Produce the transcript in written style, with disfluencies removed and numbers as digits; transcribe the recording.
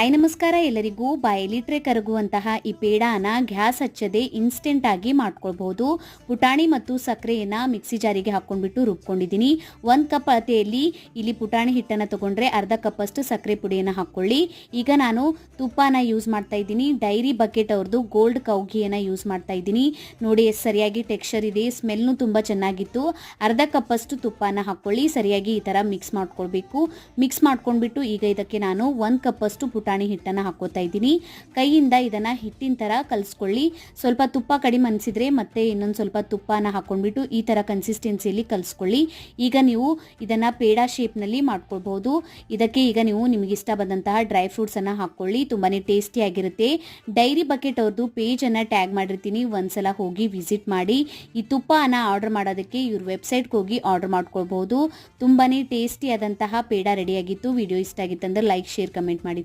Hi ನಮಸ್ಕಾರ ಎಲ್ಲರಿಗೂ. ಬಾಯಲ್ಲಿ ಟ್ರೆ ಕರಗುವಂತಹ ಈ ಪೇಡಾನ ಗ್ಯಾಸ್ ಹಚ್ಚದೆ ಇನ್ಸ್ಟೆಂಟ್ ಆಗಿ ಮಾಡ್ಕೊಳ್ಬಹುದು. ಪುಟಾಣಿ ಮತ್ತು ಸಕ್ಕರೆಯನ್ನ ಮಿಕ್ಸಿ ಜಾರಿಗೆ ಹಾಕೊಂಡ್ಬಿಟ್ಟು ರುಬ್ಕೊಂಡಿದ್ದೀನಿ. 1 ಕಪ್ ಅಳತೆಯಲ್ಲಿ ಇಲ್ಲಿ ಪುಟಾಣಿ ಹಿಟ್ಟನ್ನು ತಗೊಂಡ್ರೆ ಅರ್ಧ ಕಪ್ ಅಷ್ಟು ಸಕ್ಕರೆ ಪುಡಿಯನ್ನು ಹಾಕೊಳ್ಳಿ. ಈಗ ನಾನು ತುಪ್ಪನ ಯೂಸ್ ಮಾಡ್ತಾ ಇದ್ದೀನಿ. ಡೈರಿ ಬಕೆಟ್ ಅವ್ರದ್ದು ಗೋಲ್ಡ್ ಕೌ ಘೀಯನ್ನು ಯೂಸ್ ಮಾಡ್ತಾ ಇದ್ದೀನಿ. ನೋಡಿ ಎಷ್ಟು ಸರಿಯಾಗಿ ಟೆಕ್ಸ್ಚರ್ ಇದೆ, ಸ್ಮೆಲ್ನು ತುಂಬಾ ಚೆನ್ನಾಗಿತ್ತು. ಅರ್ಧ ಕಪ್ ಅಷ್ಟು ತುಪ್ಪನ ಹಾಕೊಳ್ಳಿ. ಸರಿಯಾಗಿ ಈ ತರ ಮಿಕ್ಸ್ ಮಾಡ್ಕೊಳ್ಬೇಕು. ಮಿಕ್ಸ್ ಮಾಡ್ಕೊಂಡ್ಬಿಟ್ಟು ಈಗ ಇದಕ್ಕೆ ನಾನು 1 ಕಪ್ ಅಷ್ಟು ಪುಟಾಣಿ ಹಿಟ್ಟನ್ನು ಹಾಕೋತಾ ಇದ್ದೀನಿ. ಕೈಯಿಂದ ಇದನ್ನ ಹಿಟ್ಟಿನ ತರ ಕಲಿಸ್ಕೊಳ್ಳಿ. ಸ್ವಲ್ಪ ತುಪ್ಪ ಕಡಿಮೆ ಅನಿಸಿದ್ರೆ ಮತ್ತೆ ಇನ್ನೊಂದು ಸ್ವಲ್ಪ ತುಪ್ಪನ ಹಾಕೊಂಡ್ಬಿಟ್ಟು ಈ ತರ ಕನ್ಸಿಸ್ಟೆನ್ಸಿಯಲ್ಲಿ ಕಲಿಸ್ಕೊಳ್ಳಿ. ಈಗ ನೀವು ಇದನ್ನ ಪೇಡಾ ಶೇಪ್ ನಲ್ಲಿ ಮಾಡ್ಕೊಳ್ಬಹುದು. ಇದಕ್ಕೆ ಈಗ ನೀವು ನಿಮಗೆ ಇಷ್ಟ ಬಂದಂತಹ ಡ್ರೈ ಫ್ರೂಟ್ಸ್ ಅನ್ನ ಹಾಕೊಳ್ಳಿ. ತುಂಬಾನೇ ಟೇಸ್ಟಿ ಆಗಿರುತ್ತೆ. ಡೈರಿ ಬಕೆಟ್ ಅವ್ರದ್ದು ಪೇಜ್ ಅನ್ನ ಟ್ಯಾಗ್ ಮಾಡಿರ್ತೀನಿ, ಒಂದ್ಸಲ ಹೋಗಿ ವಿಸಿಟ್ ಮಾಡಿ. ಈ ತುಪ್ಪನ ಆರ್ಡರ್ ಮಾಡೋದಕ್ಕೆ ಇವ್ರ ವೆಬ್ಸೈಟ್ಗೆ ಹೋಗಿ ಆರ್ಡರ್ ಮಾಡ್ಕೊಳ್ಬಹುದು. ತುಂಬಾನೇ ಟೇಸ್ಟಿ ಆದಂತಹ ಪೇಡಾ ರೆಡಿ ಆಗಿತ್ತು. ವಿಡಿಯೋ ಇಷ್ಟ ಆಗಿತ್ತಂದ್ರೆ ಲೈಕ್, ಶೇರ್, ಕಮೆಂಟ್ ಮಾಡಿ.